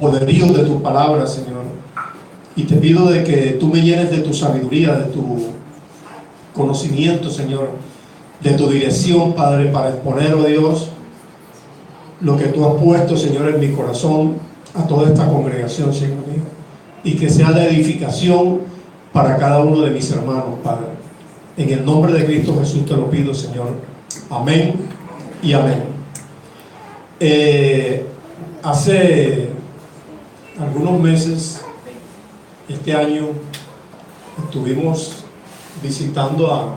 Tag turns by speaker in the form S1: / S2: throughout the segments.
S1: poderío de tu palabra, Señor. Y te pido de que tú me llenes de tu sabiduría, de tu conocimiento, Señor, de tu dirección, Padre, para exponer, oh Dios, lo que tú has puesto, Señor, en mi corazón a toda esta congregación, Señor mío, y que sea de edificación para cada uno de mis hermanos, Padre. En el nombre de Cristo Jesús te lo pido, Señor. Amén y amén. Hace algunos meses, este año, estuvimos visitando a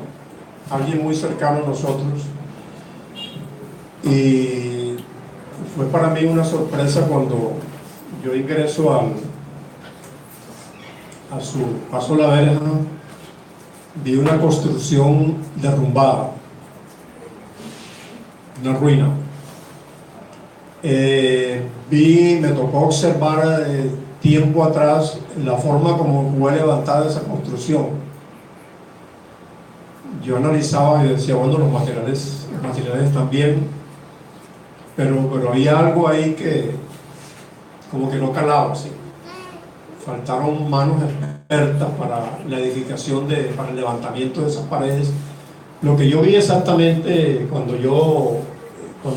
S1: alguien muy cercano a nosotros, y fue para mí una sorpresa cuando yo ingreso a su paso la verja. Vi una construcción derrumbada, una ruina. Me tocó observar tiempo atrás la forma como fue levantada esa construcción. Yo analizaba y decía, bueno, los materiales están bien, pero había algo ahí que como que no calaba, ¿sí? Faltaron manos expertas para la edificación, para el levantamiento de esas paredes. Lo que yo vi exactamente cuando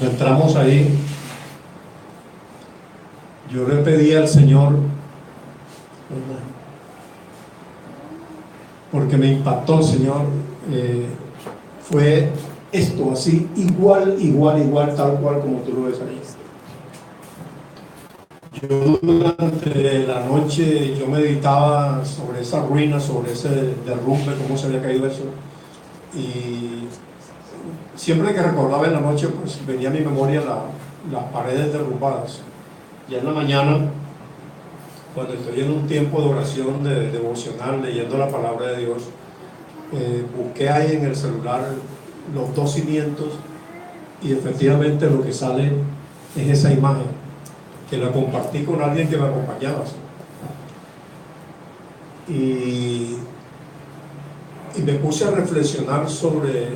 S1: entramos ahí, yo le pedí al Señor, porque me impactó el Señor, fue esto así, igual, tal cual como tú lo ves ahí. Yo durante la noche yo meditaba sobre esa ruina, sobre ese derrumbe, cómo se había caído eso, y siempre que recordaba en la noche, pues venía a mi memoria las paredes derrumbadas. Ya en la mañana, cuando estoy en un tiempo de oración devocional, leyendo la palabra de Dios, busqué ahí en el celular los dos cimientos, y efectivamente lo que sale es esa imagen, que la compartí con alguien que me acompañaba. Y me puse a reflexionar sobre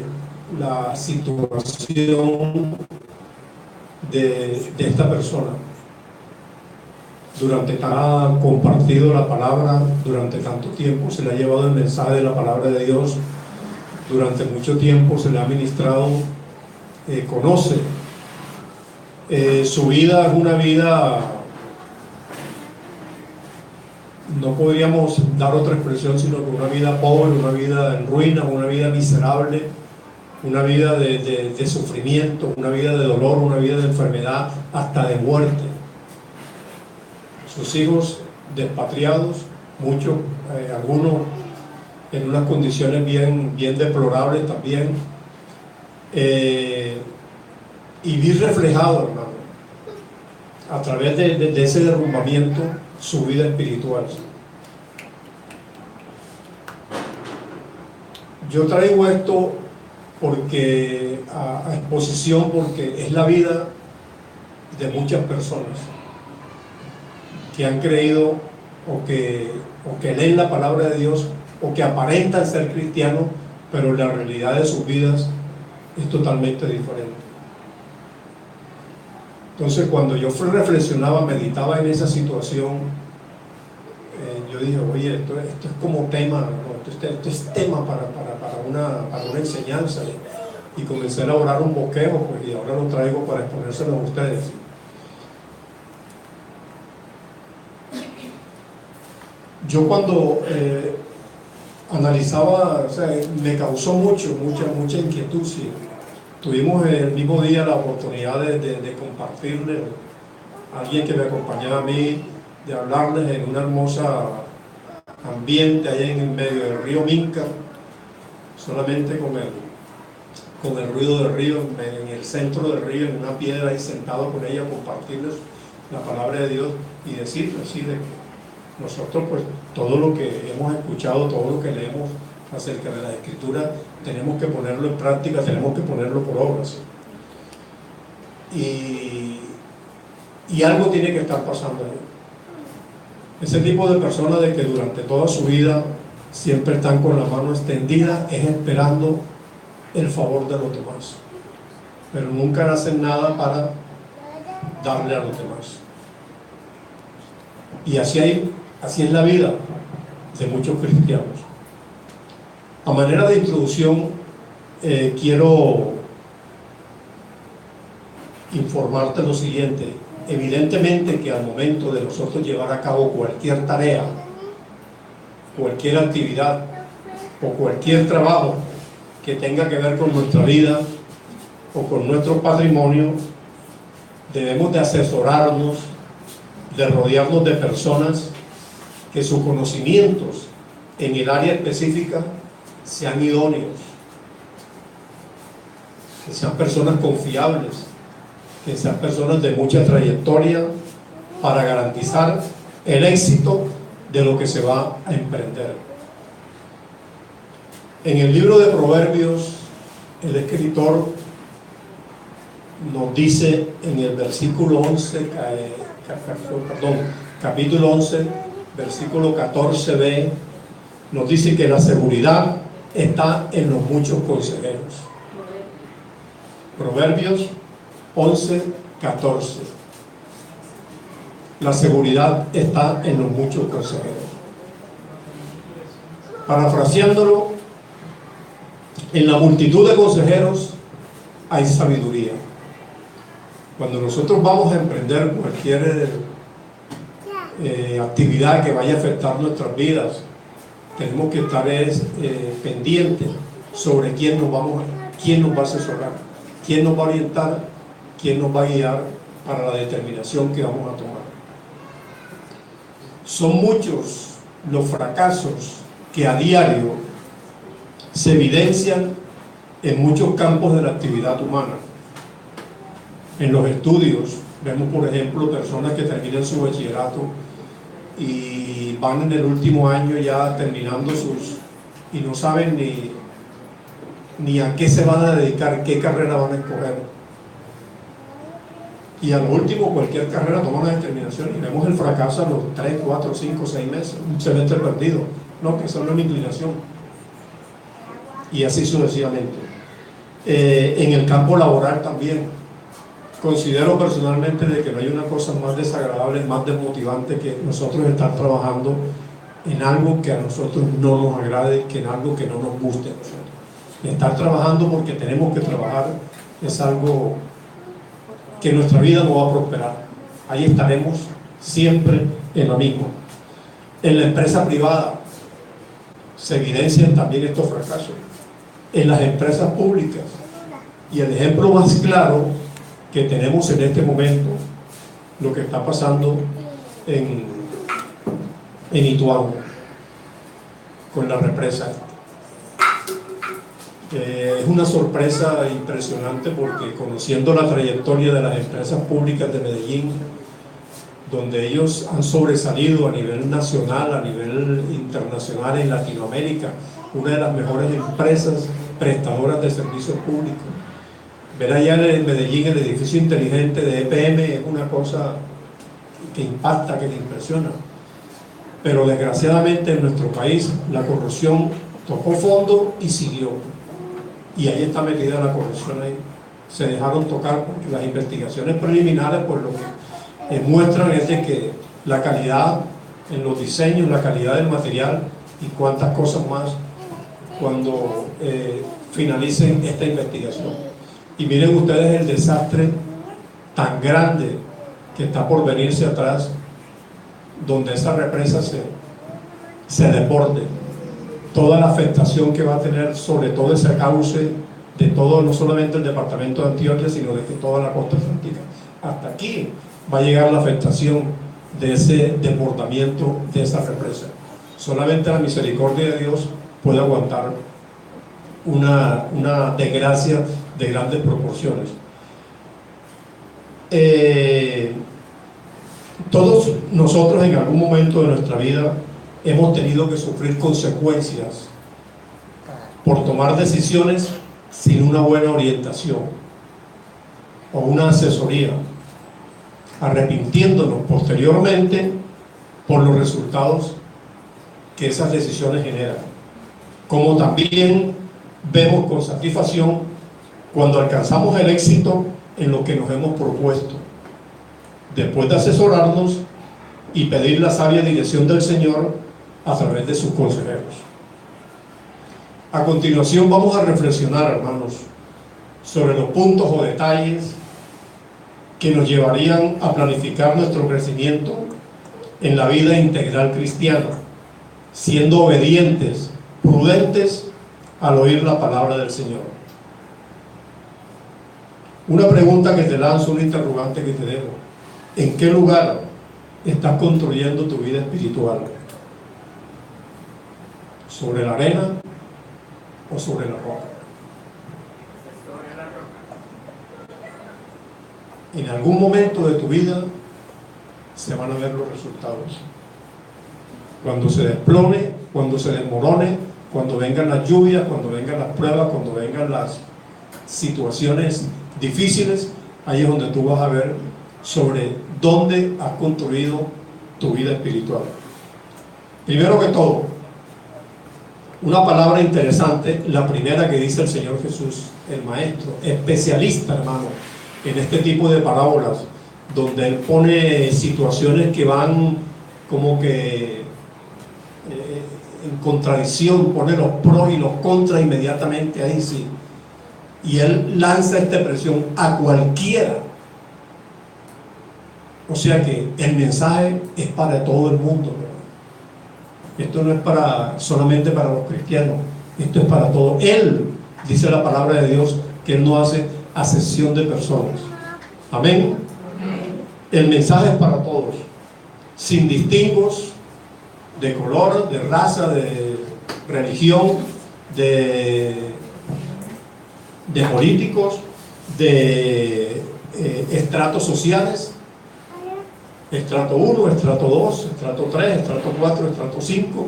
S1: la situación de esta persona. Durante ha compartido la palabra, durante tanto tiempo se le ha llevado el mensaje de la palabra de Dios, durante mucho tiempo se le ha ministrado, conoce. Su vida es una vida, no podríamos dar otra expresión, sino que una vida pobre, una vida en ruina, una vida miserable, una vida de sufrimiento, una vida de dolor, una vida de enfermedad, hasta de muerte. Sus hijos despatriados, muchos, algunos en unas condiciones bien deplorables también, y vi reflejado, hermano, a través de ese derrumbamiento, su vida espiritual. Yo traigo esto porque a exposición, porque es la vida de muchas personas que han creído o que leen la palabra de Dios o que aparentan ser cristianos, pero la realidad de sus vidas es totalmente diferente. Entonces, cuando yo reflexionaba, meditaba en esa situación, yo dije, oye, esto es como tema, ¿no? esto es tema para una enseñanza, y comencé a elaborar un bosquejo, pues, y ahora lo traigo para exponérselo a ustedes. Yo cuando analizaba, o sea, me causó mucha inquietud. Sí. Tuvimos el mismo día la oportunidad de compartirle a alguien que me acompañaba a mí, de hablarles en una hermosa ambiente allá en medio del río Minca, solamente con el ruido del río, en el centro del río, en una piedra, ahí sentado con ella, compartirles la palabra de Dios y decirles así de que nosotros, pues, todo lo que hemos escuchado, todo lo que leemos acerca de la Escritura, tenemos que ponerlo en práctica, tenemos que ponerlo por obras. Y algo tiene que estar pasando ahí. Ese tipo de personas de que durante toda su vida siempre están con la mano extendida, es esperando el favor de los demás, pero nunca hacen nada para darle a los demás. Y así es la vida de muchos cristianos. A manera de introducción, quiero informarte lo siguiente. Evidentemente que al momento de nosotros llevar a cabo cualquier tarea, cualquier actividad o cualquier trabajo que tenga que ver con nuestra vida o con nuestro patrimonio, debemos de asesorarnos, de rodearnos de personas que sus conocimientos en el área específica sean idóneos, que sean personas confiables, que sean personas de mucha trayectoria para garantizar el éxito de lo que se va a emprender. En el libro de Proverbios, el escritor nos dice en el versículo 11, capítulo 11, versículo 14b, nos dice que la seguridad está en los muchos consejeros. Proverbios 11, 14. La seguridad está en los muchos consejeros. Parafraseándolo, en la multitud de consejeros hay sabiduría. Cuando nosotros vamos a emprender cualquier actividad que vaya a afectar nuestras vidas, tenemos que estar pendientes sobre quién nos va a asesorar, quién nos va a orientar, quién nos va a guiar para la determinación que vamos a tomar. Son muchos los fracasos que a diario se evidencian en muchos campos de la actividad humana. En los estudios vemos, por ejemplo, personas que terminan su bachillerato y van en el último año ya terminando y no saben ni a qué se van a dedicar, qué carrera van a escoger. Y a lo último, cualquier carrera toma una determinación y vemos el fracaso a los 3, 4, 5, 6 meses, un semestre perdido. No, que esa no es mi inclinación. Y así sucesivamente. En el campo laboral también. Considero personalmente de que no hay una cosa más desagradable, más desmotivante que nosotros estar trabajando en algo que a nosotros no nos agrade, que en algo que no nos guste a nosotros. Estar trabajando porque tenemos que trabajar es algo que en nuestra vida no va a prosperar. Ahí estaremos siempre en lo mismo. En la empresa privada se evidencian también estos fracasos. En las empresas públicas. Y el ejemplo más claro que tenemos en este momento, lo que está pasando en Ituango, con la represa. Es una sorpresa impresionante porque conociendo la trayectoria de las empresas públicas de Medellín, donde ellos han sobresalido a nivel nacional, a nivel internacional en Latinoamérica, una de las mejores empresas prestadoras de servicios públicos. Ver allá en Medellín el edificio inteligente de EPM es una cosa que impacta, que te impresiona. Pero desgraciadamente en nuestro país la corrupción tocó fondo y siguió. Y ahí está metida la corrupción ahí. Se dejaron tocar porque las investigaciones preliminares por lo que muestran es de que la calidad en los diseños, la calidad del material y cuántas cosas más cuando finalicen esta investigación. Y miren ustedes el desastre tan grande que está por venirse atrás, donde esa represa se desborde. Toda la afectación que va a tener sobre todo ese cauce de todo, no solamente el departamento de Antioquia, sino de toda la costa atlántica. Hasta aquí va a llegar la afectación de ese desbordamiento de esa represa. Solamente la misericordia de Dios puede aguantar una desgracia de grandes proporciones. Todos nosotros en algún momento de nuestra vida hemos tenido que sufrir consecuencias por tomar decisiones sin una buena orientación o una asesoría, arrepintiéndonos posteriormente por los resultados que esas decisiones generan. Como también vemos con satisfacción cuando alcanzamos el éxito en lo que nos hemos propuesto, después de asesorarnos y pedir la sabia dirección del Señor a través de sus consejeros. A continuación vamos a reflexionar, hermanos, sobre los puntos o detalles que nos llevarían a planificar nuestro crecimiento en la vida integral cristiana, siendo obedientes, prudentes al oír la palabra del Señor. Una pregunta que te lanzo, un interrogante que te dejo: ¿en qué lugar estás construyendo tu vida espiritual? ¿Sobre la arena o sobre la roca? En algún momento de tu vida se van a ver los resultados. Cuando se desplome, cuando se desmorone, cuando vengan las lluvias, cuando vengan las pruebas, cuando vengan las situaciones difíciles, ahí es donde tú vas a ver sobre dónde has construido tu vida espiritual. Primero que todo, una palabra interesante, la primera que dice el Señor Jesús, el Maestro, especialista, hermano, en este tipo de parábolas, donde Él pone situaciones que van como que en contradicción, pone los pros y los contras inmediatamente ahí, sí. Y Él lanza esta expresión a cualquiera. O sea que el mensaje es para todo el mundo, ¿verdad? Esto no es solamente para los cristianos, esto es para todos. Él, dice la palabra de Dios, que Él no hace acepción de personas. Amén. El mensaje es para todos, sin distingos de color, de raza, de religión, de políticos, de estratos sociales, estrato 1, estrato 2, estrato 3, estrato 4, estrato 5,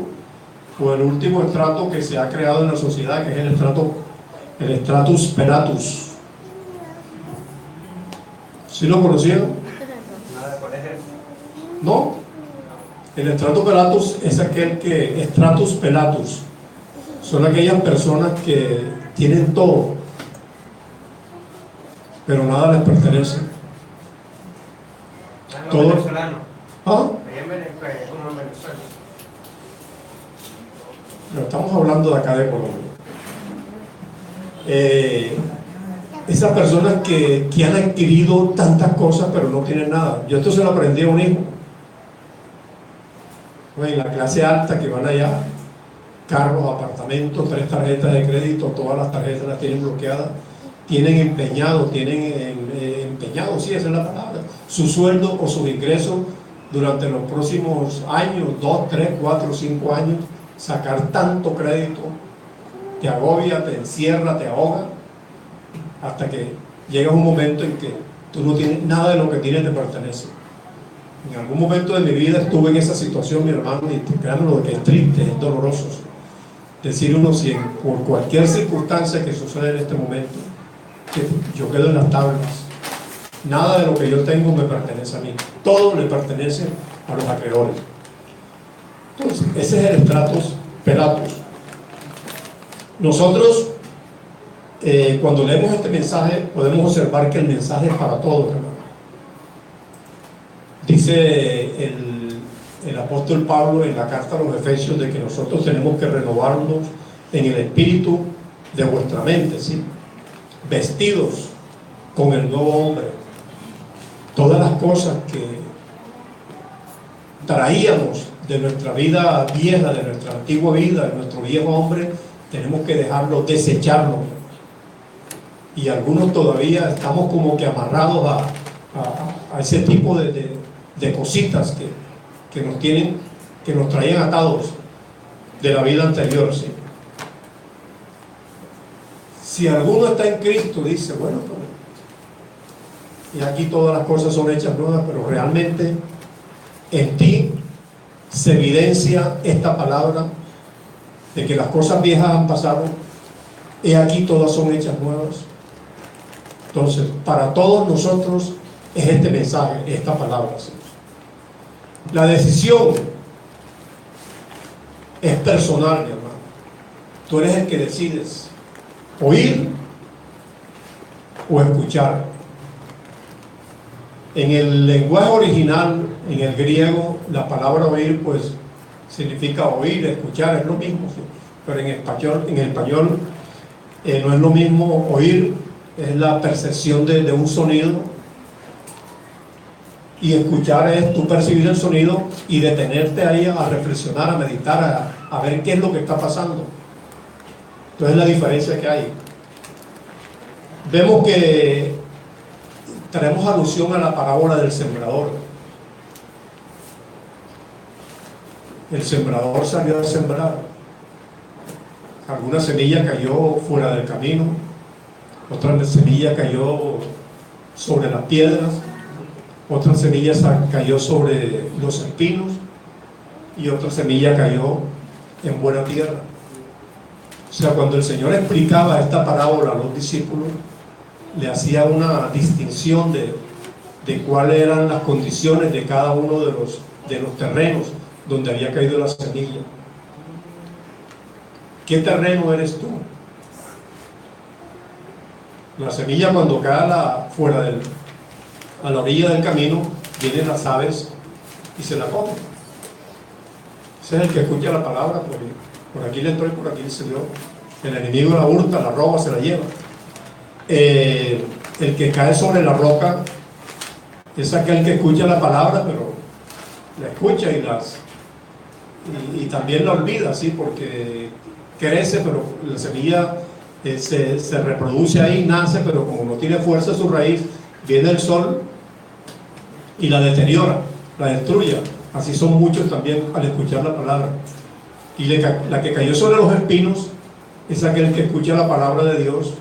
S1: o el último estrato que se ha creado en la sociedad, que es el stratus pelatus. ¿Sí lo conocieron? No. El stratus pelatus es stratus pelatus son aquellas personas que tienen todo, pero nada les pertenece. Todo.
S2: Venezolano.
S1: ¿Ah?
S2: Allá en Venezuela, como en Venezuela.
S1: No, estamos hablando de acá de Colombia. Esas personas que han adquirido tantas cosas pero no tienen nada. Yo esto se lo aprendí a un hijo. En la clase alta, que van allá, carros, apartamentos, 3 tarjetas de crédito, todas las tarjetas las tienen bloqueadas, tienen empeñado, sí, esa es la palabra, su sueldo o sus ingresos durante los próximos años, 2, 3, 4, 5 años. Sacar tanto crédito te agobia, te encierra, te ahoga, hasta que llega un momento en que tú no tienes nada de lo que tienes te pertenece. En algún momento de mi vida estuve en esa situación, mi hermano, y créanme lo que es triste, es doloroso. Decir uno, si por cualquier circunstancia que sucede en este momento, que yo quedo en las tablas, nada de lo que yo tengo me pertenece a mí, todo le pertenece a los acreedores. Entonces, ese es el stratus pelatus. Nosotros, cuando leemos este mensaje, podemos observar que el mensaje es para todos, hermano. Dice el apóstol Pablo en la carta a los Efesios de que nosotros tenemos que renovarnos en el espíritu de vuestra mente, ¿sí? Vestidos con el nuevo hombre. Todas las cosas que traíamos de nuestra vida vieja, de nuestra antigua vida, de nuestro viejo hombre, tenemos que dejarlo, desecharlo. Y algunos todavía estamos como que amarrados a ese tipo de cositas que nos tienen, que nos traían atados de la vida anterior, ¿sí? Si alguno está en Cristo, dice, bueno, y aquí todas las cosas son hechas nuevas, pero realmente en ti se evidencia esta palabra de que las cosas viejas han pasado, y aquí todas son hechas nuevas. Entonces, para todos nosotros es este mensaje, esta palabra, ¿sí? La decisión es personal, mi hermano. Tú eres el que decides oír o escuchar. En el lenguaje original En el griego, la palabra oír, pues, significa oír, escuchar, es lo mismo, ¿sí? Pero en español no es lo mismo oír, es la percepción de un sonido, y escuchar es tú percibir el sonido y detenerte ahí a reflexionar, a meditar, a ver qué es lo que está pasando. Entonces la diferencia que hay. Vemos que traemos alusión a la parábola del sembrador. El sembrador salió a sembrar. Alguna semilla cayó fuera del camino, otra semilla cayó sobre las piedras, otra semilla cayó sobre los espinos y otra semilla cayó en buena tierra. O sea, cuando el Señor explicaba esta parábola a los discípulos, le hacía una distinción de cuáles eran las condiciones de cada uno de los terrenos donde había caído la semilla. ¿Qué terreno eres tú? La semilla, cuando cae a la orilla del camino, vienen las aves y se la comen. Ese es el que escucha la palabra, por aquí le entró y por aquí le salió. El enemigo la hurta, la roba, se la lleva. El que cae sobre la roca es aquel que escucha la palabra, pero la escucha y también la olvida, ¿sí? Porque crece, pero la semilla se reproduce ahí, nace, pero como no tiene fuerza su raíz, viene el sol y la deteriora, la destruye. Así son muchos también al escuchar la palabra. Y la que cayó sobre los espinos es aquel que escucha la palabra de Dios,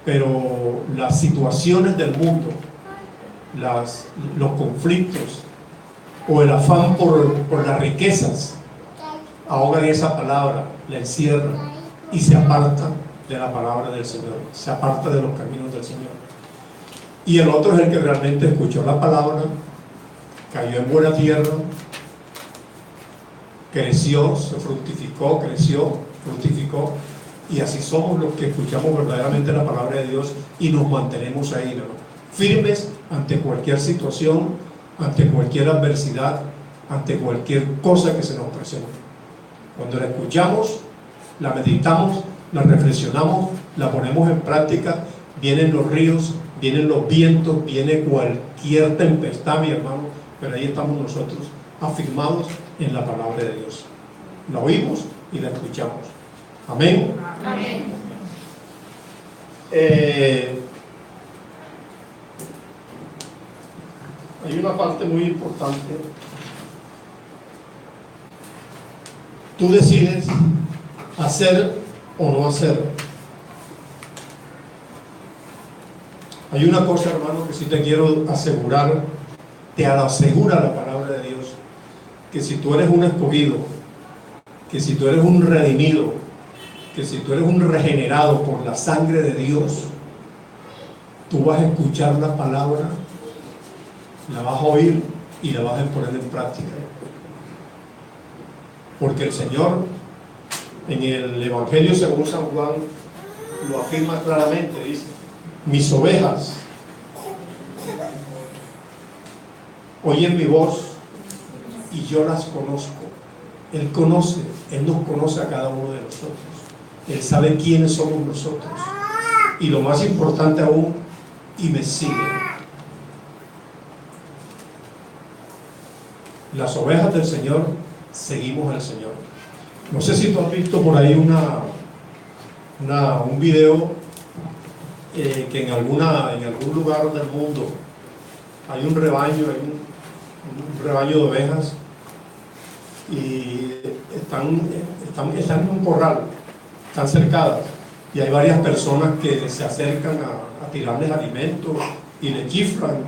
S1: pero las situaciones del mundo, los conflictos o el afán por las riquezas ahogan esa palabra, la encierran y se aparta de la palabra del Señor, se aparta de los caminos del Señor. Y el otro es el que realmente escuchó la palabra, cayó en buena tierra, creció, se fructificó, fructificó, y así somos los que escuchamos verdaderamente la palabra de Dios y nos mantenemos ahí, ¿no? Firmes ante cualquier situación, ante cualquier adversidad, ante cualquier cosa que se nos presente. Cuando la escuchamos, la meditamos, la reflexionamos, la ponemos en práctica, vienen los ríos, vienen los vientos, viene cualquier tempestad, mi hermano, pero ahí estamos nosotros, afirmados en la palabra de Dios. La oímos y la escuchamos. Amén.
S3: Amén.
S1: Hay una parte muy importante. Tú decides hacer o no hacer. Hay una cosa, hermano, que sí te quiero asegurar, te asegura la palabra de Dios, que si tú eres un escogido, que si tú eres un redimido, que si tú eres un regenerado por la sangre de Dios, tú vas a escuchar la palabra, la vas a oír y la vas a poner en práctica. Porque el Señor, en el Evangelio según San Juan, lo afirma claramente, dice: mis ovejas oyen mi voz y yo las conozco. Él conoce, Él nos conoce a cada uno de nosotros. Él sabe quiénes somos nosotros. Y lo más importante aún, y me sigue. Las ovejas del Señor seguimos al Señor. No sé si tú has visto por ahí un video que en algún lugar del mundo hay un rebaño de ovejas y están en un corral, están cercadas, y hay varias personas que se acercan a tirarles alimentos y le chiflan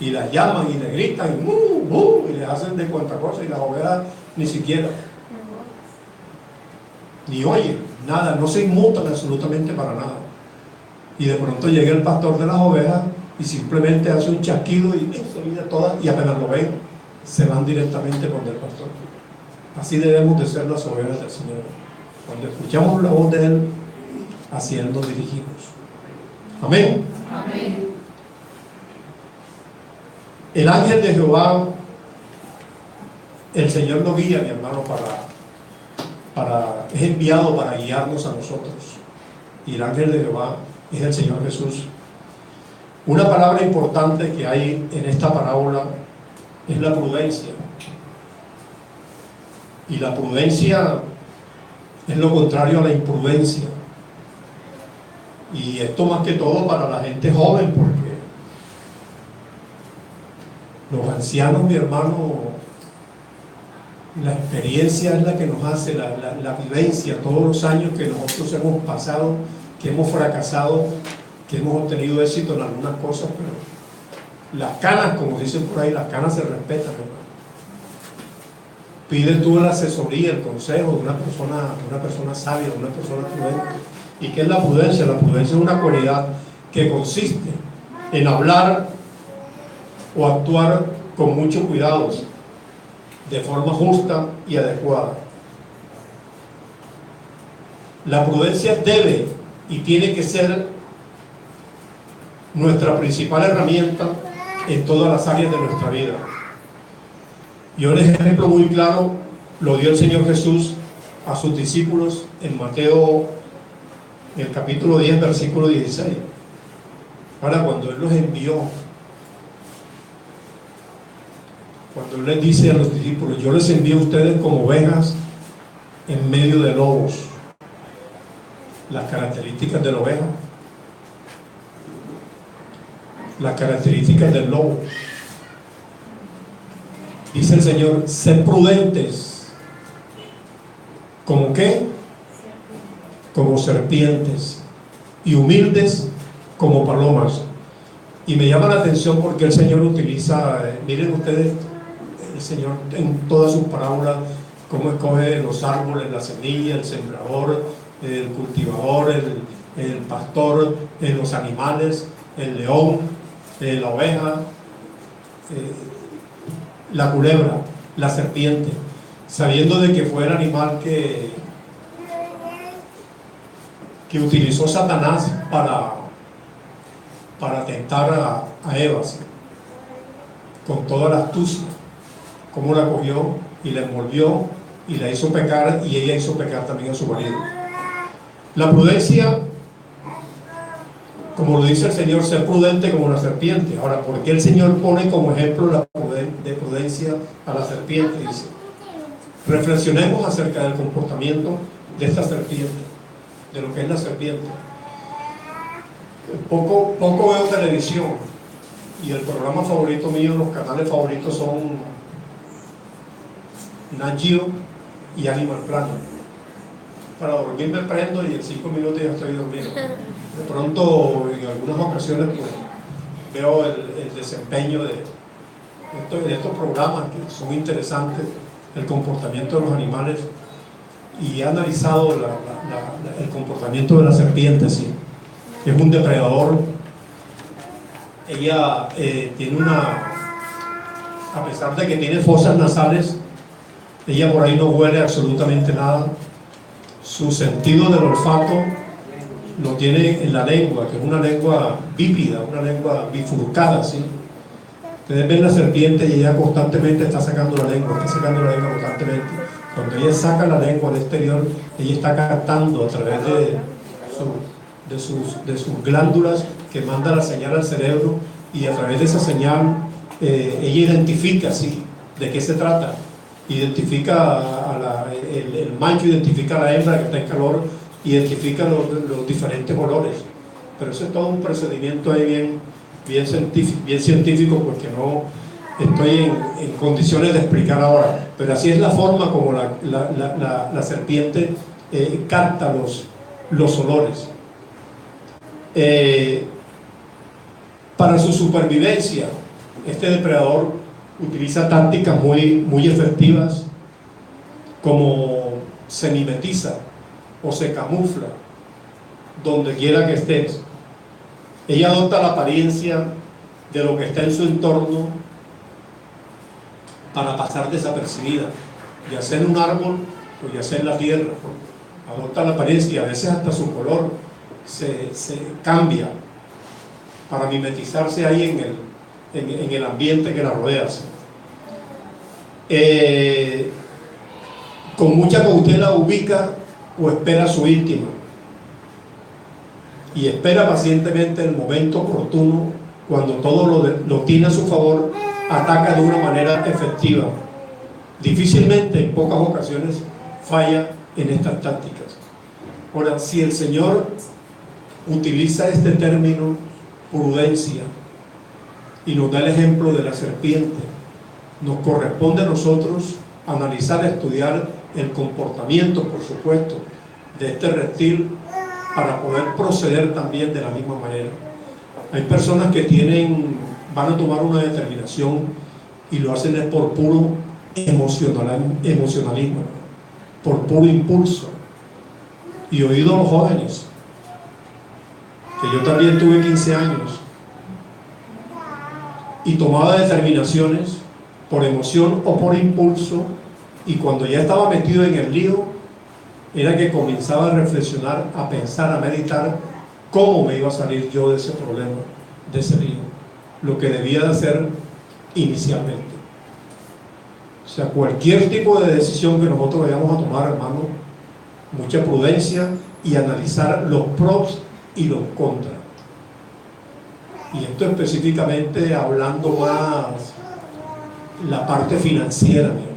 S1: y las llaman y le gritan y le hacen de cuanta cosa, y las ovejas ni siquiera ni oyen nada, no se inmutan absolutamente para nada. Y de pronto llega el pastor de las ovejas y simplemente hace un chasquido y se mira todas, y apenas lo ven, se van directamente con el pastor. Así debemos de ser las ovejas del Señor. Cuando escuchamos la voz de Él, hacia Él nos dirigimos. Amén.
S3: Amén.
S1: El ángel de Jehová el Señor nos guía, mi hermano, es enviado para guiarnos a nosotros. Y el ángel de Jehová es el Señor Jesús. Una palabra importante que hay en esta parábola es la prudencia. Y la prudencia es lo contrario a la imprudencia. Y esto más que todo para la gente joven, porque los ancianos, mi hermano, la experiencia es la que nos hace, la vivencia, todos los años que nosotros hemos pasado, que hemos fracasado, que hemos obtenido éxito en algunas cosas, pero las canas, como dicen por ahí, las canas se respetan, hermano. Pide tú la asesoría, el consejo de una persona sabia, de una persona prudente. ¿Y qué es la prudencia? La prudencia es una cualidad que consiste en hablar o actuar con mucho cuidado, de forma justa y adecuada. La prudencia debe y tiene que ser nuestra principal herramienta en todas las áreas de nuestra vida. Y un ejemplo muy claro lo dio el Señor Jesús a sus discípulos en Mateo, en el capítulo 10, versículo 16. Ahora, cuando Él los envió, cuando Él les dice a los discípulos: yo les envío a ustedes como ovejas en medio de lobos. Las características de la oveja, las características del lobo. Dice el Señor: sed prudentes. ¿Como qué? Como serpientes, y humildes como palomas. Y me llama la atención porque el Señor utiliza, miren ustedes, el Señor en todas sus parábolas, cómo escoge los árboles, la semilla, el sembrador, el cultivador, el pastor, los animales, el león, la oveja, la culebra, la serpiente, sabiendo de que fue el animal que utilizó Satanás para tentar a Eva, ¿sí? Con toda la astucia, cómo la cogió y la envolvió y la hizo pecar, y ella hizo pecar también a su marido. La prudencia, como lo dice el Señor, ser prudente como la serpiente. Ahora, ¿por qué el Señor pone como ejemplo de prudencia a la serpiente? Dice: reflexionemos acerca del comportamiento de esta serpiente, de lo que es la serpiente. Poco veo televisión, y el programa favorito mío, los canales favoritos son Nat Geo y Animal Planet. Para dormir me prendo y en 5 minutos ya estoy dormido. De pronto, en algunas ocasiones, pues, veo el desempeño de estos programas que son interesantes, el comportamiento de los animales, y he analizado el comportamiento de la serpiente. ¿Sí? Es un depredador. Ella tiene a pesar de que tiene fosas nasales, ella por ahí no huele absolutamente nada. Su sentido del olfato lo tiene en la lengua, que es una lengua bípida, una lengua bifurcada, ¿sí? Ustedes ven la serpiente y ella constantemente está sacando la lengua constantemente. Cuando ella saca la lengua al exterior, ella está captando a través de sus glándulas, que manda la señal al cerebro, y a través de esa señal ella identifica, ¿sí?, de qué se trata. Identifica el macho, identifica a la hembra que está en calor, identifica los diferentes olores. Pero eso es todo un procedimiento ahí bien científico, porque no estoy en condiciones de explicar ahora. Pero así es la forma como la serpiente capta los olores. Para su supervivencia, este depredador utiliza tácticas muy efectivas, como se mimetiza o se camufla donde quiera que estés. Ella adopta la apariencia de lo que está en su entorno para pasar desapercibida, ya sea en un árbol o ya sea en la tierra. Adopta la apariencia, a veces hasta su color se cambia para mimetizarse ahí en el ambiente que la rodea. Con mucha cautela ubica o espera a su víctima y espera pacientemente el momento oportuno. Cuando todo lo tiene a su favor, ataca de una manera efectiva. Difícilmente, en pocas ocasiones, falla en estas tácticas. Ahora, si el Señor utiliza este término prudencia y nos da el ejemplo de la serpiente, nos corresponde a nosotros analizar, estudiar el comportamiento, por supuesto, de este reptil para poder proceder también de la misma manera. Hay personas que van a tomar una determinación y lo hacen es por puro emocionalismo, por puro impulso. Y oído a los jóvenes, que yo también tuve 15 años y tomaba determinaciones por emoción o por impulso, y cuando ya estaba metido en el lío era que comenzaba a reflexionar, a pensar, a meditar cómo me iba a salir yo de ese problema, de ese lío, lo que debía de hacer inicialmente. O sea, cualquier tipo de decisión que nosotros vayamos a tomar, hermano, mucha prudencia y analizar los pros y los contras. Y esto específicamente hablando más la parte financiera, mi hermano.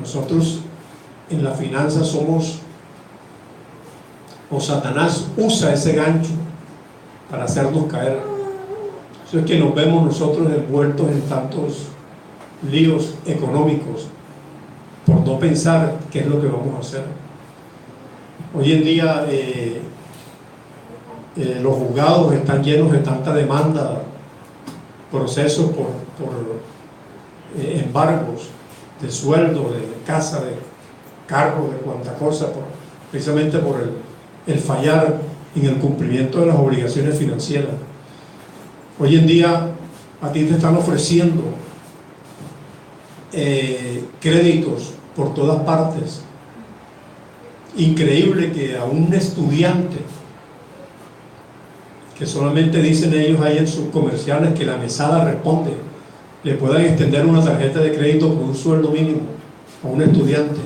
S1: Nosotros en la finanza somos, o Satanás usa ese gancho para hacernos caer. Eso es que nos vemos nosotros envueltos en tantos líos económicos por no pensar qué es lo que vamos a hacer. Hoy en día los juzgados están llenos de tanta demanda, procesos por embargos de sueldo, de casa, de carro, de cuanta cosa, precisamente por el fallar en el cumplimiento de las obligaciones financieras. Hoy en día a ti te están ofreciendo créditos por todas partes. Increíble que a un estudiante, que solamente dicen ellos ahí en sus comerciales que la mesada responde, le puedan extender una tarjeta de crédito con un sueldo mínimo a un estudiante.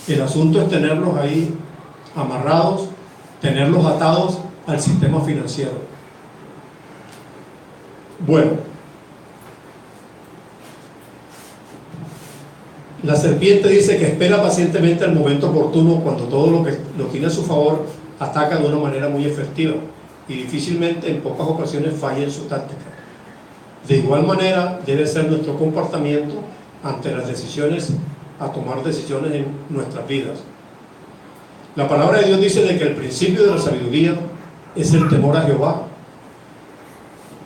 S1: El asunto es tenerlos ahí amarrados, tenerlos atados al sistema financiero. Bueno, la serpiente dice que espera pacientemente el momento oportuno. Cuando todo lo que lo tiene a su favor, ataca de una manera muy efectiva y difícilmente, en pocas ocasiones, falla en su táctica. De igual manera debe ser nuestro comportamiento ante las decisiones, a tomar decisiones en nuestras vidas. La palabra de Dios dice de que el principio de la sabiduría es el temor a Jehová,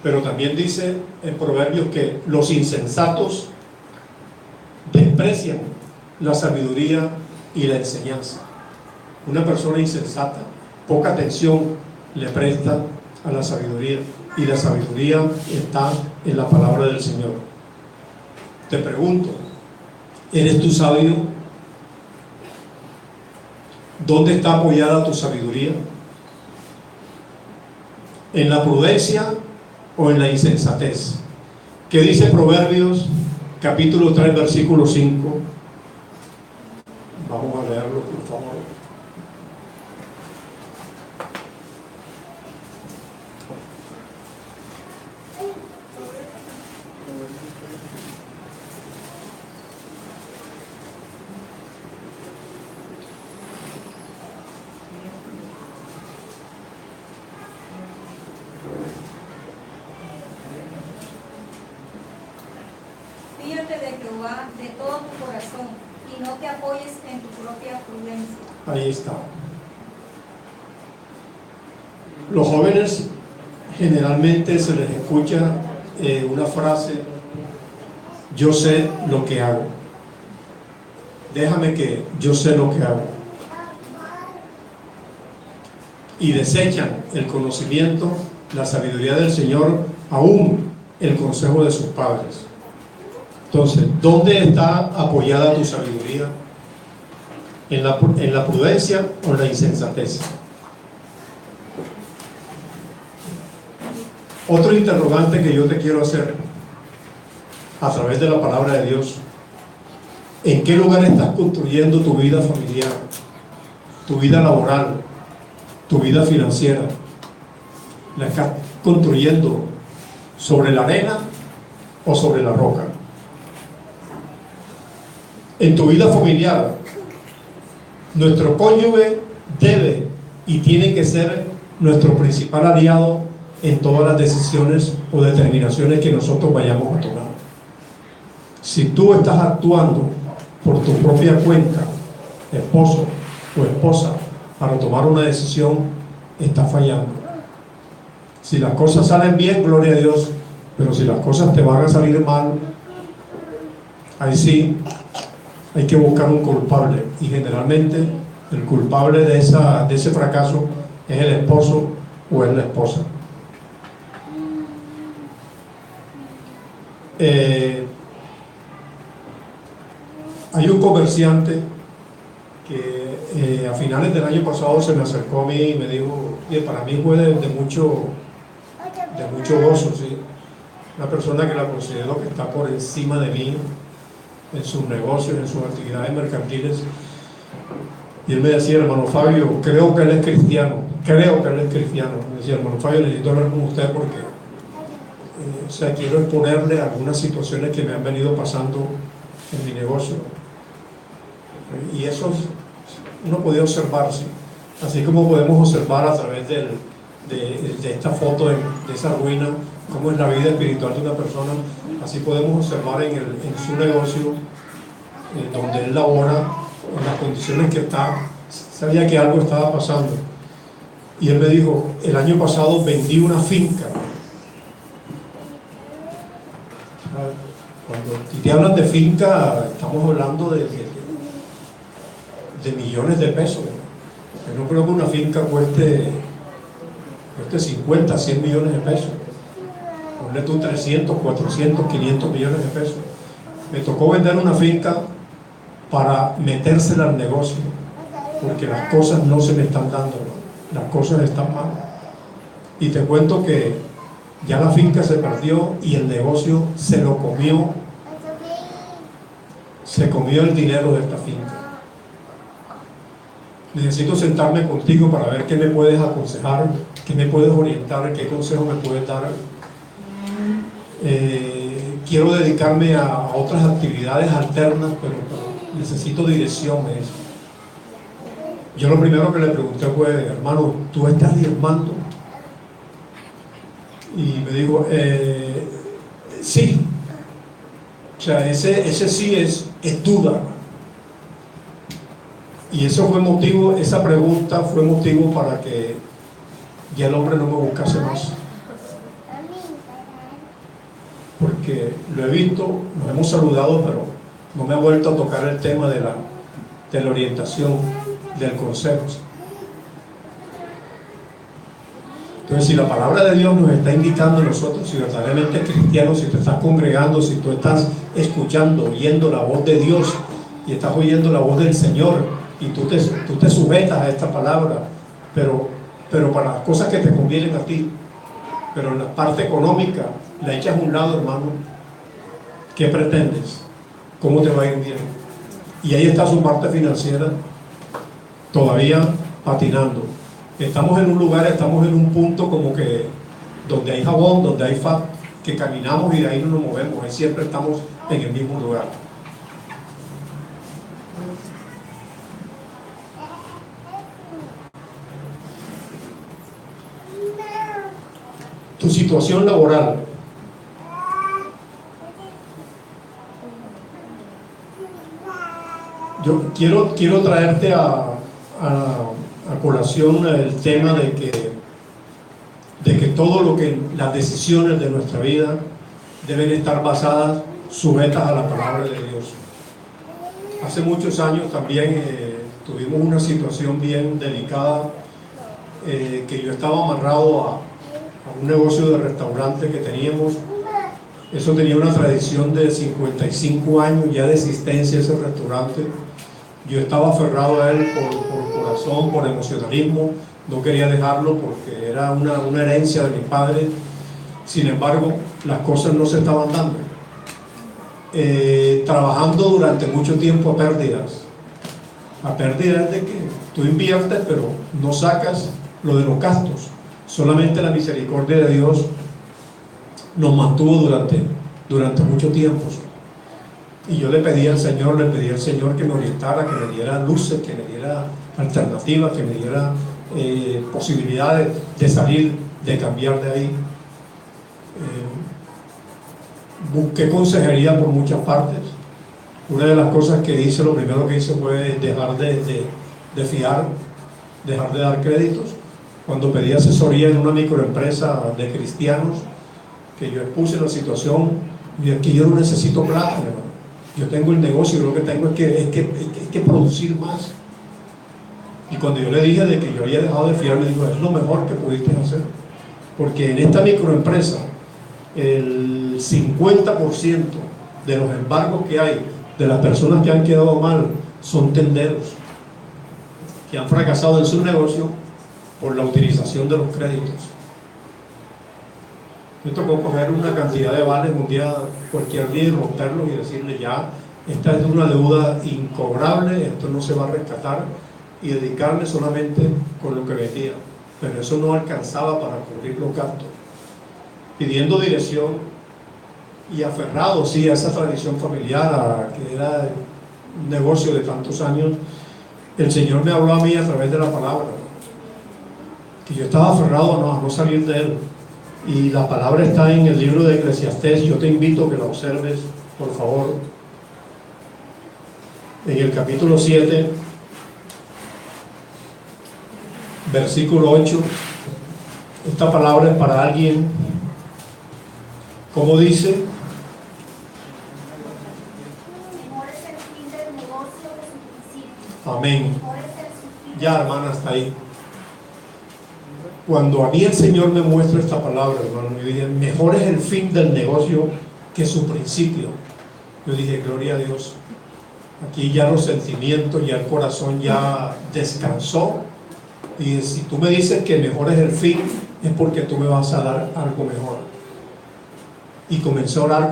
S1: pero también dice en Proverbios que los insensatos desprecian la sabiduría y la enseñanza. Una persona insensata poca atención le presta a la sabiduría, y la sabiduría está en la palabra del Señor. Te pregunto, ¿eres tú sabio? ¿Dónde está apoyada tu sabiduría? ¿En la prudencia o en la insensatez? ¿Qué dice Proverbios capítulo 3 versículo 5? Vamos a leerlo, por favor.
S3: Fíate de Jehová de todo tu corazón y no te apoyes en tu propia prudencia.
S1: Ahí está. Los jóvenes generalmente se les escucha una frase: yo sé lo que hago. Déjame que yo sé lo que hago. Y desechan el conocimiento, la sabiduría del Señor, aún el consejo de sus padres. Entonces, ¿dónde está apoyada tu sabiduría? ¿En la prudencia o en la insensatez? Otro interrogante que yo te quiero hacer a través de la palabra de Dios ¿En qué lugar estás construyendo tu vida familiar, tu vida laboral, tu vida financiera? ¿La estás construyendo sobre la arena o sobre la roca? En tu vida familiar, nuestro cónyuge debe y tiene que ser nuestro principal aliado en todas las decisiones o determinaciones que nosotros vayamos a tomar. Si tú estás actuando por tu propia cuenta, esposo o esposa, para tomar una decisión, estás fallando. Si las cosas salen bien, gloria a Dios, pero si las cosas te van a salir mal, ahí sí hay que buscar un culpable, y generalmente el culpable de ese fracaso es el esposo o es la esposa. Hay un comerciante que a finales del año pasado se me acercó a mí y me dijo, y para mí fue de mucho gozo, ¿sí? Una persona que la considero que está por encima de mí en sus negocios, en sus actividades mercantiles. Y él me decía, hermano Fabio, creo que él es cristiano. Me decía, hermano Fabio, necesito hablar con usted porque quiero exponerle algunas situaciones que me han venido pasando en mi negocio. Y eso uno puede observarse, así como podemos observar a través de esta foto de esa ruina, cómo es la vida espiritual de una persona. Así podemos observar en su negocio, donde él labora, en las condiciones que está. Sabía que algo estaba pasando. Y él me dijo, el año pasado vendí una finca. Cuando te hablan de finca, estamos hablando de millones de pesos. Yo no creo que una finca cueste 50, 100 millones de pesos. Ponle tú 300, 400, 500 millones de pesos. Me tocó vender una finca para metérsela al negocio, porque las cosas no se me están dando, ¿no? Las cosas están mal. Y te cuento que ya la finca se perdió y el negocio se lo comió, se comió el dinero de esta finca. Necesito sentarme contigo para ver qué me puedes aconsejar, qué me puedes orientar, qué consejo me puedes dar. Quiero dedicarme a otras actividades alternas, pero necesito dirección, me dice. Yo lo primero que le pregunté fue, hermano, ¿tú estás diezmando? Y me dijo, sí. O sea, ese sí es duda. Y eso fue motivo, esa pregunta fue motivo para que ya el hombre no me buscase más. Porque lo he visto, nos hemos saludado, pero no me ha vuelto a tocar el tema de la orientación, del consejo. Entonces, si la palabra de Dios nos está indicando a nosotros, si verdaderamente es cristiano, si te estás congregando, si tú estás escuchando, oyendo la voz de Dios y estás oyendo la voz del Señor, y tú te sujetas a esta palabra, pero para las cosas que te convienen a ti, pero en la parte económica la echas a un lado, hermano. ¿Qué pretendes? ¿Cómo te va a ir bien? Y ahí está su parte financiera todavía patinando. Estamos en un lugar, estamos en un punto como que donde hay jabón, donde hay fat, que caminamos y de ahí no nos movemos, ahí siempre estamos en el mismo lugar. Tu situación laboral. Yo quiero traerte a colación el tema de que todo lo que las decisiones de nuestra vida deben estar basadas, sujetas a la palabra de Dios. Hace muchos años también tuvimos una situación bien delicada, que yo estaba amarrado a un negocio de restaurante que teníamos. Eso tenía una tradición de 55 años ya de existencia, ese restaurante. Yo estaba aferrado a él por corazón, por emocionalismo, no quería dejarlo porque era una herencia de mi padre. Sin embargo, las cosas no se estaban dando. trabajando durante mucho tiempo a pérdidas. A pérdidas de que tú inviertes pero no sacas lo de los gastos. Solamente la misericordia de Dios nos mantuvo durante mucho tiempo. Y yo le pedí al Señor que me orientara, que me diera luces, que me diera alternativas, que me diera posibilidades de salir, de cambiar de ahí. Busqué consejería por muchas partes. Una de las cosas que hice, lo primero que hice fue dejar de fiar, dejar de dar créditos. Cuando pedí asesoría en una microempresa de cristianos, que yo expuse la situación, y es que yo no necesito plata, hermano. Yo tengo el negocio, lo que tengo es que producir más. Y cuando yo le dije de que yo había dejado de fiar, me dijo, es lo mejor que pudiste hacer. Porque en esta microempresa, el 50% de los embargos que hay, de las personas que han quedado mal, son tenderos, que han fracasado en su negocio por la utilización de los créditos. Me tocó coger una cantidad de vales un día, cualquier día, y romperlos y decirle ya, esta es una deuda incobrable, esto no se va a rescatar, y dedicarme solamente con lo que vendía. Pero eso no alcanzaba para cubrir los gastos. Pidiendo dirección y aferrado, sí, a esa tradición familiar, que era un negocio de tantos años, el Señor me habló a mí a través de la palabra, que yo estaba aferrado a no salir de él. Y la palabra está en el libro de Eclesiastés. Yo te invito a que la observes, por favor. En el capítulo 7, versículo 8. Esta palabra es para alguien. ¿Cómo dice?
S4: Mejor es el fin del negocio que su principio.
S1: Amén.
S4: Mejor es el fin.
S1: Ya, hermana, hasta ahí. Cuando a mí el Señor me muestra esta palabra, hermano, yo dije, mejor es el fin del negocio que su principio. Yo dije, gloria a Dios. Aquí ya los sentimientos, ya el corazón ya descansó. Y si tú me dices que mejor es el fin, es porque tú me vas a dar algo mejor. Y comencé a orar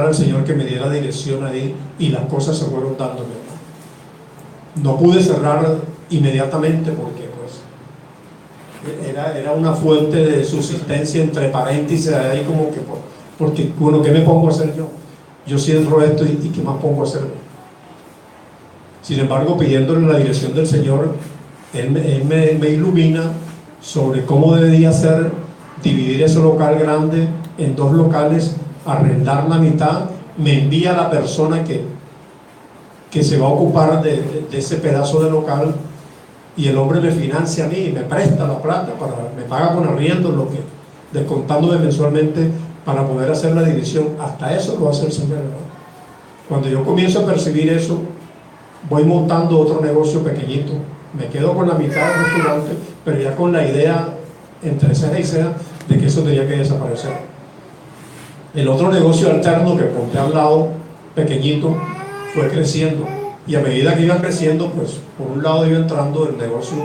S1: al Señor que me diera dirección ahí, y las cosas se fueron dándome. No pude cerrar inmediatamente porque era una fuente de subsistencia entre paréntesis ahí, como que porque bueno, ¿qué me pongo a hacer yo? Yo cierro esto y ¿qué más pongo a hacer? Sin embargo, pidiéndole la dirección del Señor, Él me ilumina sobre cómo debería ser, dividir ese local grande en 2 locales, arrendar la mitad, me envía a la persona que se va a ocupar de ese pedazo de local, y el hombre me financia a mí, me presta la plata, me paga con arriendo, lo que descontándome mensualmente para poder hacer la división. Hasta eso lo hace el Señor, ¿no? Cuando yo comienzo a percibir eso, voy montando otro negocio pequeñito, me quedo con la mitad del restaurante, pero ya con la idea entre ceja y ceja de que eso tenía que desaparecer. El otro negocio alterno que pondré al lado, pequeñito, fue creciendo. Y a medida que iba creciendo, pues por un lado iba entrando el negocio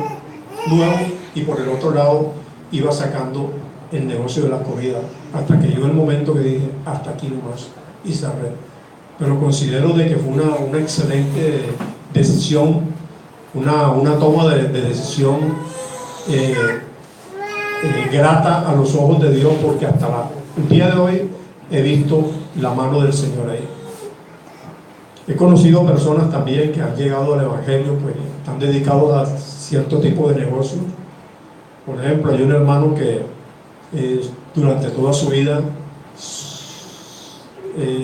S1: nuevo y por el otro lado iba sacando el negocio de la comida, hasta que llegó el momento que dije, hasta aquí nomás, y cerré. Pero considero de que fue una excelente decisión, una toma de decisión grata a los ojos de Dios, porque hasta el día de hoy he visto la mano del Señor ahí. He conocido personas también que han llegado al Evangelio, pues están dedicados a cierto tipo de negocios. Por ejemplo, hay un hermano que durante toda su vida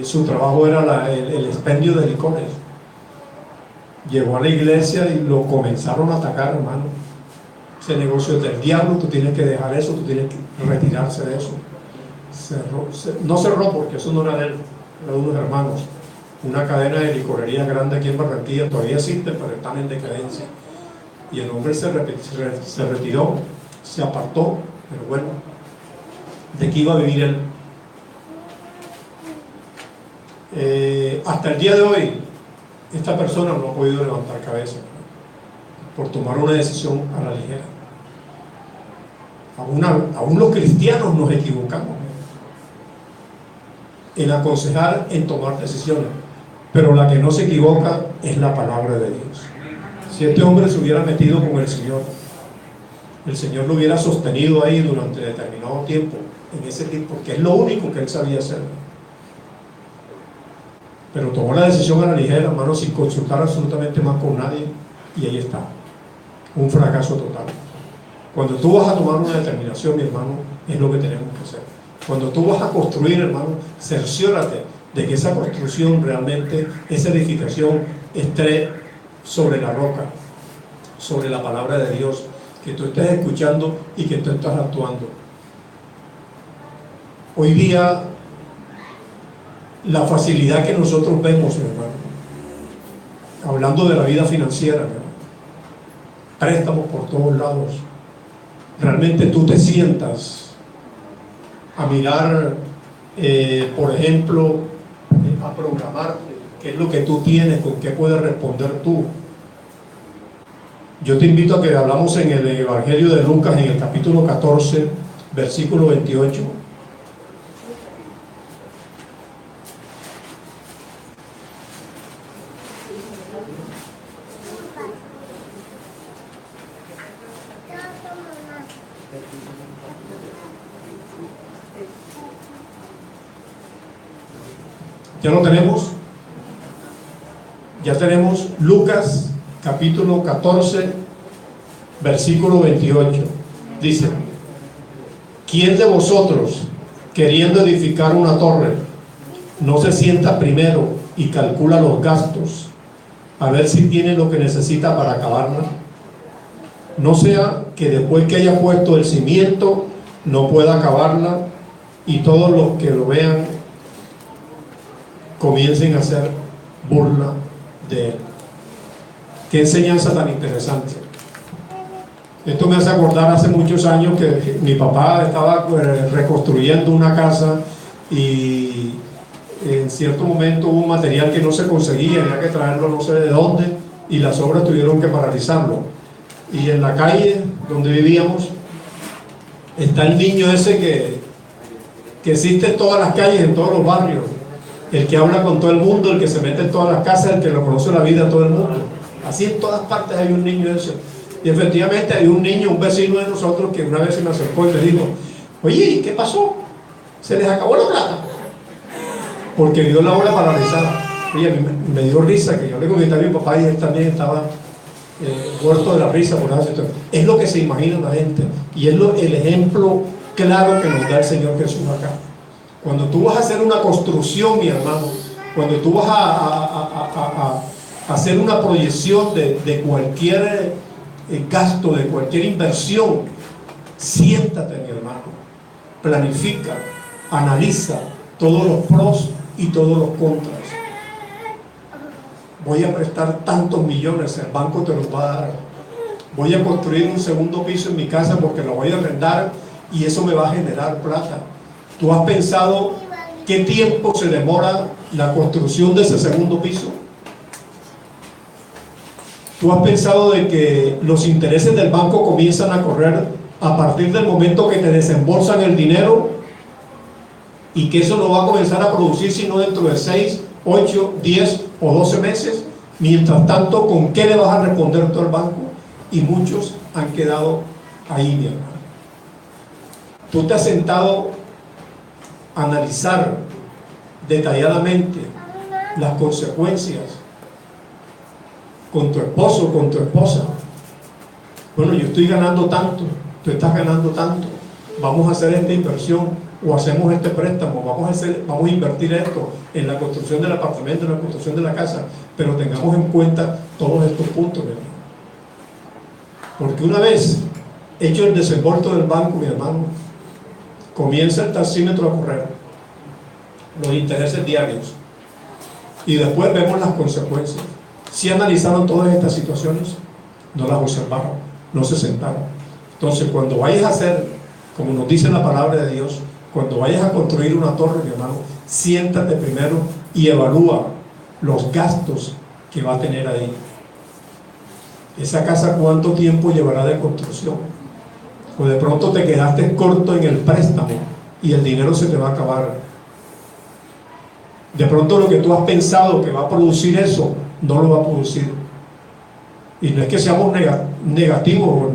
S1: su trabajo era el expendio de licores. Llegó a la iglesia y lo comenzaron a atacar, hermano. Ese negocio es del diablo, tú tienes que dejar eso, tú tienes que retirarse de eso. No cerró porque eso no era de él, era de unos hermanos. Una cadena de licorerías grande aquí en Barranquilla, todavía existe, pero están en decadencia. Y el hombre se retiró, se apartó, pero bueno, ¿de qué iba a vivir él? Hasta el día de hoy, esta persona no ha podido levantar cabeza por tomar una decisión a la ligera. Aún los cristianos nos equivocamos en aconsejar, en tomar decisiones. pero la que no se equivoca es la palabra de Dios. Si este hombre se hubiera metido con el Señor lo hubiera sostenido ahí durante determinado tiempo, en ese tiempo, porque es lo único que él sabía hacer. Pero tomó la decisión a la ligera, hermano, sin consultar absolutamente más con nadie, y ahí está, un fracaso total. Cuando tú vas a tomar una determinación, mi hermano, es lo que tenemos que hacer. Cuando tú vas a construir, hermano, cerciórate de que esa construcción realmente, esa edificación esté sobre la roca, sobre la palabra de Dios, que tú estés escuchando y que tú estás actuando. Hoy día, la facilidad que nosotros vemos, hermano, hablando de la vida financiera, hermano, préstamos por todos lados. Realmente tú te sientas a mirar, por ejemplo, a programarte, qué es lo que tú tienes, con qué puedes responder tú. Yo te invito a que hablamos en el Evangelio de Lucas, en el capítulo 14, versículo 28. ¿Ya lo tenemos? Ya tenemos Lucas capítulo 14, versículo 28. Dice: ¿quién de vosotros, queriendo edificar una torre, no se sienta primero y calcula los gastos, a ver si tiene lo que necesita para acabarla? No sea que después que haya puesto el cimiento, no pueda acabarla, y todos los que lo vean comiencen a hacer burla de él. Qué enseñanza tan interesante. Esto me hace acordar hace muchos años que mi papá estaba reconstruyendo una casa, y en cierto momento hubo un material que no se conseguía, había que traerlo no sé de dónde, y las obras tuvieron que paralizarlo. Y en la calle donde vivíamos está el niño ese que existe en todas las calles, en todos los barrios, el que habla con todo el mundo, el que se mete en todas las casas, el que lo conoce la vida a todo el mundo. Así en todas partes hay un niño ese. Y efectivamente hay un niño, un vecino de nosotros, que una vez se me acercó y me dijo: oye, ¿qué pasó? ¿Se les acabó la plata? Porque vio la obra paralizada. Oye, a mí me dio risa, que yo le comenté a mi papá y él también estaba muerto de la risa por eso. Es lo que se imagina la gente, y es el ejemplo claro que nos da el Señor Jesús acá. Cuando tú vas a hacer una construcción, mi hermano, cuando tú vas a hacer una proyección de cualquier gasto, de cualquier inversión, siéntate, mi hermano, planifica, analiza todos los pros y todos los contras. Voy a prestar tantos millones, el banco te los va a dar. Voy a construir un segundo piso en mi casa porque lo voy a arrendar y eso me va a generar plata. ¿Tú has pensado qué tiempo se demora la construcción de ese segundo piso? ¿Tú has pensado de que los intereses del banco comienzan a correr a partir del momento que te desembolsan el dinero, y que eso no va a comenzar a producir sino dentro de 6, 8, 10 o 12 meses? Mientras tanto, ¿con qué le vas a responder tú al banco? Y muchos han quedado ahí, mi hermano. Tú te has sentado a analizar detalladamente las consecuencias con tu esposo, con tu esposa. Bueno, yo estoy ganando tanto, tú estás ganando tanto, vamos a hacer esta inversión o hacemos este préstamo, vamos a invertir esto en la construcción del apartamento, en la construcción de la casa, pero tengamos en cuenta todos estos puntos, mi hermano. Porque una vez hecho el desembolso del banco, mi hermano, comienza el taxímetro a correr, los intereses diarios, y después vemos las consecuencias. Si analizaron todas estas situaciones, no las observaron, no se sentaron. Entonces, cuando vayas a hacer, como nos dice la palabra de Dios, cuando vayas a construir una torre, mi hermano, siéntate primero y evalúa los gastos que va a tener ahí. Esa casa, ¿cuánto tiempo llevará de construcción? O de pronto te quedaste corto en el préstamo y el dinero se te va a acabar. De pronto lo que tú has pensado que va a producir eso, no lo va a producir. Y no es que seamos negativos o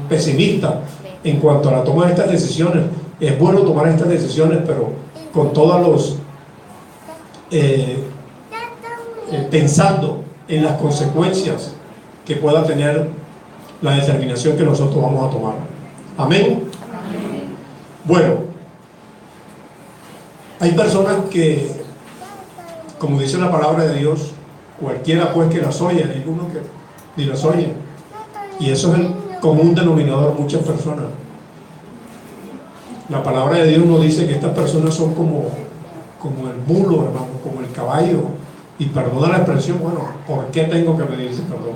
S1: pesimistas en cuanto a la toma de estas decisiones. Es bueno tomar estas decisiones, pero con todos los pensando en las consecuencias que pueda tener la determinación que nosotros vamos a tomar. Amén. Bueno, hay personas que, como dice la palabra de Dios, cualquiera pues que las oye, ninguno que ni las oye. Y eso es el común denominador de muchas personas. La palabra de Dios nos dice que estas personas son como el mulo, hermano, como el caballo. Y perdona la expresión, bueno, ¿por qué tengo que pedirse perdón?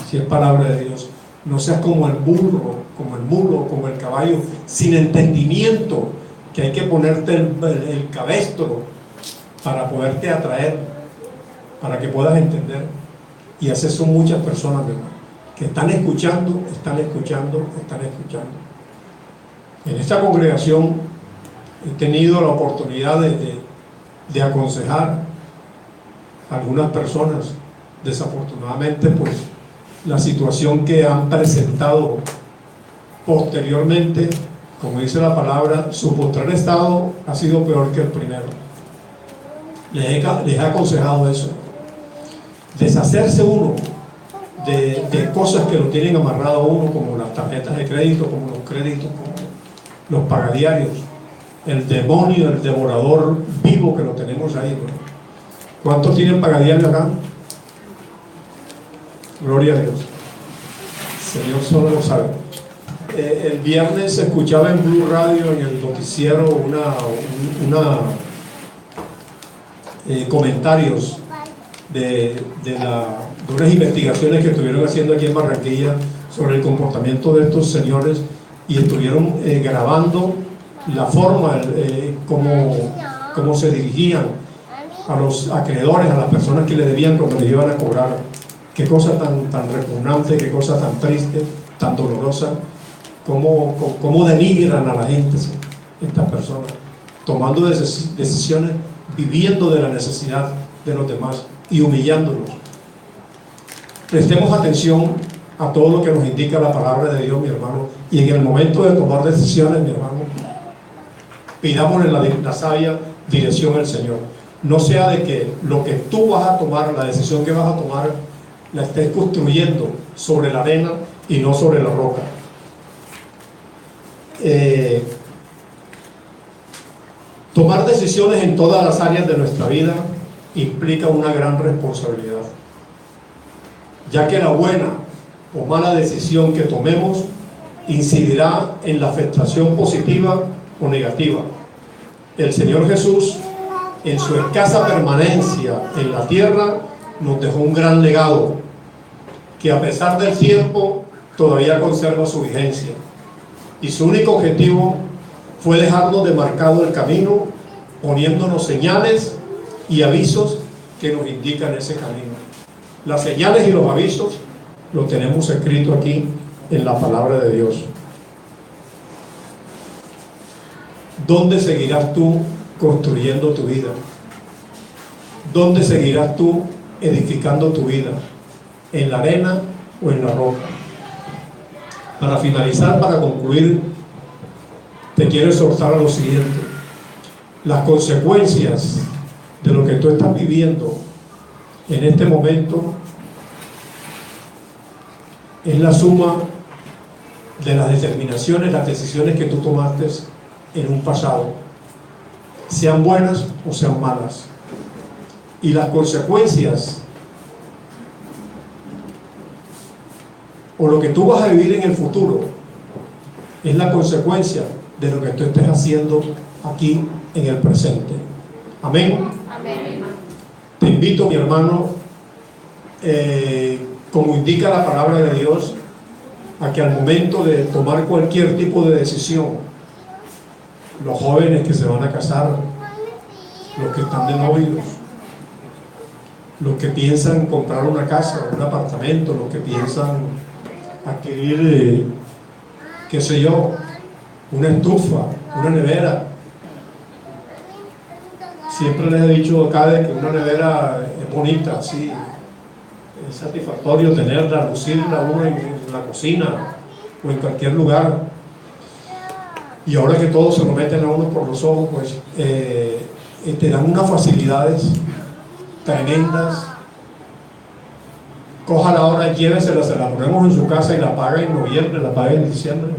S1: Si es palabra de Dios. No seas como el burro, como el caballo, sin entendimiento, que hay que ponerte el cabestro para poderte atraer, para que puedas entender. Y así son muchas personas, ¿verdad?, que están escuchando. En esta congregación he tenido la oportunidad de aconsejar a algunas personas. Desafortunadamente, pues, la situación que han presentado posteriormente, como dice la palabra, su postrer estado ha sido peor que el primero. Les he aconsejado eso. Deshacerse uno de cosas que lo tienen amarrado a uno, como las tarjetas de crédito, como los créditos, como los pagadiarios, el demonio, el devorador vivo que lo tenemos ahí, ¿no? ¿Cuántos tienen pagadiario acá? Gloria a Dios. El Señor solo lo sabe. El viernes se escuchaba en Blue Radio, en el noticiero, comentarios de unas investigaciones que estuvieron haciendo aquí en Barranquilla sobre el comportamiento de estos señores, y estuvieron grabando la forma, cómo se dirigían a los acreedores, a las personas que le debían cuando les iban a cobrar. Qué cosa tan repugnante, qué cosa tan triste, tan dolorosa, cómo denigran a la gente estas personas, tomando decisiones, viviendo de la necesidad de los demás y humillándolos. Prestemos atención a todo lo que nos indica la palabra de Dios, mi hermano, y en el momento de tomar decisiones, mi hermano, pidámosle la sabia dirección al Señor. No sea de que lo que tú vas a tomar, la decisión que vas a tomar, la estés construyendo sobre la arena y no sobre la roca. Tomar decisiones en todas las áreas de nuestra vida implica una gran responsabilidad, ya que la buena o mala decisión que tomemos incidirá en la afectación positiva o negativa. El Señor Jesús, en su escasa permanencia en la tierra, nos dejó un gran legado que, a pesar del tiempo, todavía conserva su vigencia, y su único objetivo fue dejarnos demarcado el camino, poniéndonos señales y avisos que nos indican ese camino. Las señales y los avisos lo tenemos escrito aquí en la palabra de Dios. ¿Dónde seguirás tú construyendo tu vida? ¿Dónde seguirás tú edificando tu vida? ¿En la arena o en la roca? Para finalizar, para concluir, te quiero exhortar a lo siguiente: las consecuencias de lo que tú estás viviendo en este momento es la suma de las determinaciones, las decisiones que tú tomaste en un pasado, sean buenas o sean malas. Y las consecuencias, o lo que tú vas a vivir en el futuro, es la consecuencia de lo que tú estés haciendo aquí en el presente. Amén.
S4: Amén.
S1: Te invito, mi hermano, como indica la palabra de Dios, a que al momento de tomar cualquier tipo de decisión, los jóvenes que se van a casar, los que están de novios, los que piensan comprar una casa, un apartamento, los que piensan adquirir, qué sé yo, una estufa, una nevera, Siempre les he dicho acá de que una nevera es bonita, así, es satisfactorio tenerla, lucirla uno en la cocina o en cualquier lugar. Y ahora que todo se lo meten a uno por los ojos, pues te dan unas facilidades tremendas. Coja la hora, llévesela, se la ponemos en su casa y la paga en noviembre, la paga en diciembre,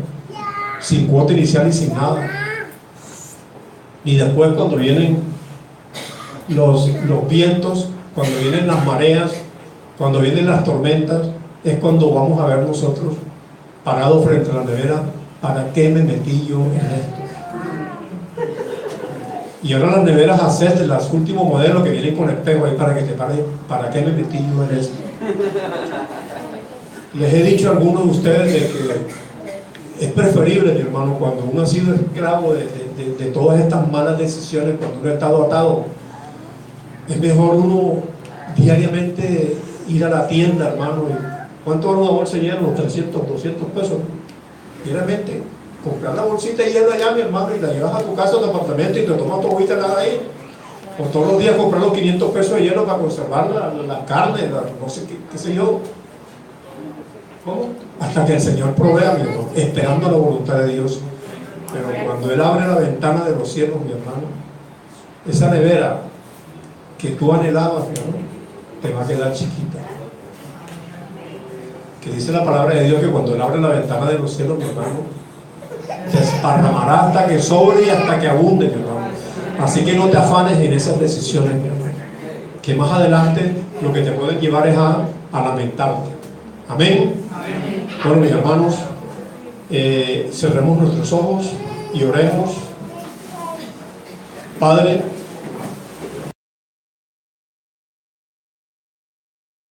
S1: sin cuota inicial y sin nada. Y después cuando vienen los vientos, cuando vienen las mareas, cuando vienen las tormentas, es cuando vamos a ver nosotros parados frente a la nevera, ¿para qué me metí yo en esto? Y ahora las neveras ACES de los últimos modelos que vienen con espejo ahí para que te pare, ¿para qué me metí yo en esto? Les he dicho a algunos de ustedes de que es preferible, mi hermano, cuando uno ha sido esclavo de todas estas malas decisiones, cuando uno ha estado atado, es mejor uno diariamente ir a la tienda, hermano. ¿Cuánto vale una bolsa de hielo? 300, 200 pesos. Diariamente, comprar la bolsita de hielo allá, mi hermano, y la llevas a tu casa, a tu apartamento, y te tomas tu agüita helada ahí. O todos los días comprar los 500 pesos de hielo para conservar la carne, no sé qué sé yo. ¿Cómo? Hasta que el Señor provea, mi hermano, esperando la voluntad de Dios. Pero cuando Él abre la ventana de los cielos, mi hermano, esa nevera que tú anhelabas, mi hermano, te va a quedar chiquita. Que dice la palabra de Dios que cuando Él abre la ventana de los cielos, mi hermano, te esparramará hasta que sobre y hasta que abunde, mi hermano. Así que no te afanes en esas decisiones, mi hermano, que más adelante lo que te pueden llevar es a lamentarte. Amén. Bueno, mis hermanos, cerremos nuestros ojos y oremos. Padre,